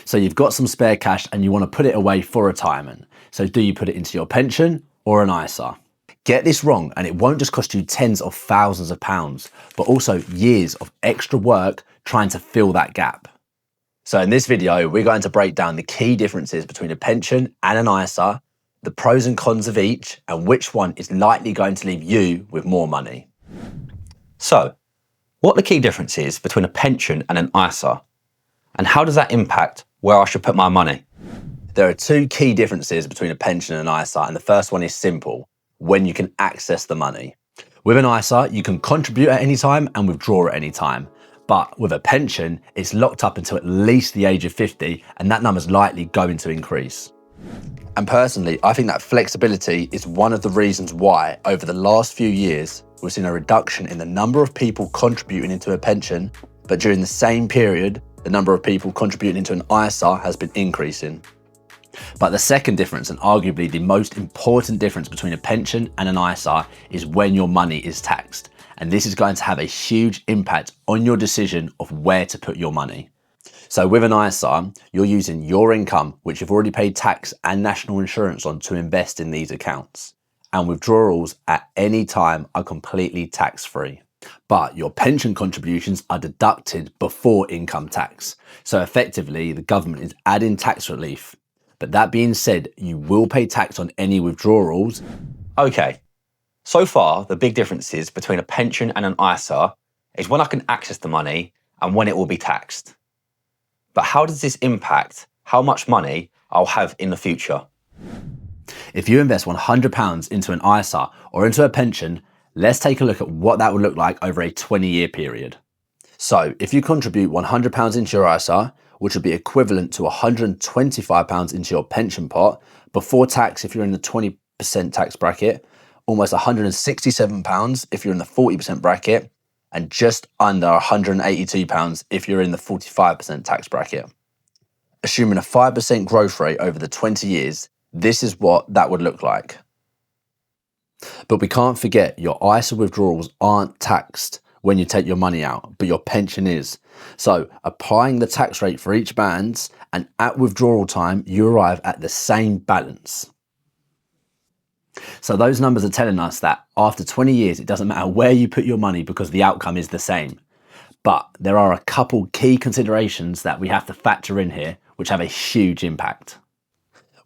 So you've got some spare cash and you want to put it away for retirement. So do you put it into your pension or an ISA? Get this wrong and it won't just cost you tens of thousands of pounds, but also years of extra work trying to fill that gap. So in this video, we're going to break down the key differences between a pension and an ISA, the pros and cons of each, and which one is likely going to leave you with more money. So, what are the key differences between a pension and an ISA? And how does that impact where I should put my money? There are two key differences between a pension and an ISA, and the first one is simple: when you can access the money. With an ISA, you can contribute at any time and withdraw at any time. But with a pension, it's locked up until at least the age of 50, and that number's likely going to increase. And personally, I think that flexibility is one of the reasons why, over the last few years, we've seen a reduction in the number of people contributing into a pension, but during the same period, the number of people contributing into an ISA has been increasing. But the second difference, and arguably the most important difference between a pension and an ISA, is when your money is taxed. And this is going to have a huge impact on your decision of where to put your money. So with an ISA, you're using your income, which you've already paid tax and national insurance on, to invest in these accounts. And withdrawals at any time are completely tax-free. But your pension contributions are deducted before income tax. So effectively, the government is adding tax relief. But that being said, you will pay tax on any withdrawals. Okay, so far the big differences between a pension and an ISA is when I can access the money and when it will be taxed. But how does this impact how much money I'll have in the future? If you invest £100 into an ISA or into a pension, let's take a look at what that would look like over a 20-year period. So if you contribute £100 into your ISA, which would be equivalent to £125 into your pension pot, before tax if you're in the 20% tax bracket, almost £167 if you're in the 40% bracket, and just under £182 if you're in the 45% tax bracket. Assuming a 5% growth rate over the 20 years, this is what that would look like. But we can't forget, your ISA withdrawals aren't taxed when you take your money out, but your pension is. So applying the tax rate for each band, and at withdrawal time, you arrive at the same balance. So those numbers are telling us that after 20 years, it doesn't matter where you put your money because the outcome is the same. But there are a couple key considerations that we have to factor in here, which have a huge impact.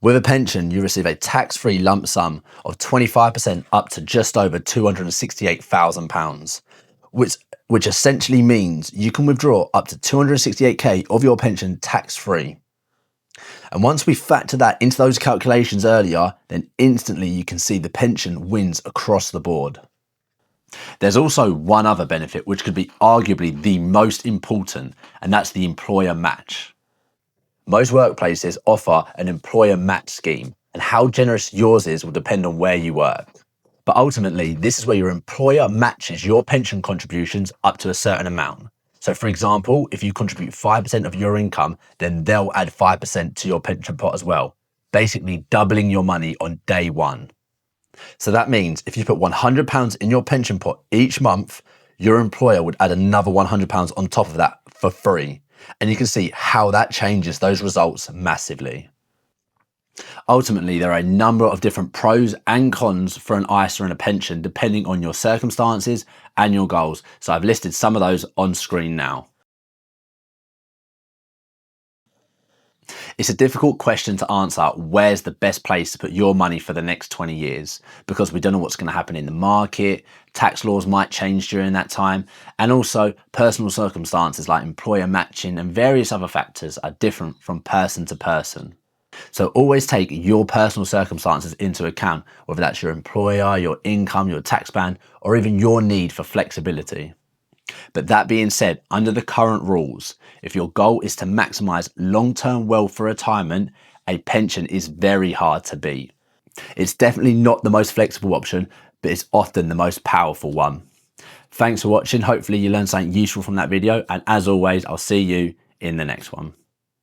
With a pension, you receive a tax-free lump sum of 25% up to just over £268,000, which essentially means you can withdraw up to 268k of your pension tax-free. And once we factor that into those calculations earlier, then instantly you can see the pension wins across the board. There's also one other benefit which could be arguably the most important, and that's the employer match. Most workplaces offer an employer match scheme, and how generous yours is will depend on where you work. But ultimately, this is where your employer matches your pension contributions up to a certain amount. So for example, if you contribute 5% of your income, then they'll add 5% to your pension pot as well, basically doubling your money on day one. So that means if you put £100 in your pension pot each month, your employer would add another £100 on top of that for free. And you can see how that changes those results massively. Ultimately, there are a number of different pros and cons for an ISA and a pension depending on your circumstances and your goals. So I've listed some of those on screen now. It's a difficult question to answer, where's the best place to put your money for the next 20 years, because we don't know what's going to happen in the market, tax laws might change during that time, and also personal circumstances like employer matching and various other factors are different from person to person. So always take your personal circumstances into account, whether that's your employer, your income, your tax band, or even your need for flexibility. But that being said, under the current rules, if your goal is to maximize long-term wealth for retirement, a pension is very hard to beat. It's definitely not the most flexible option, but it's often the most powerful one. Thanks for watching. Hopefully you learned something useful from that video. And as always, I'll see you in the next one.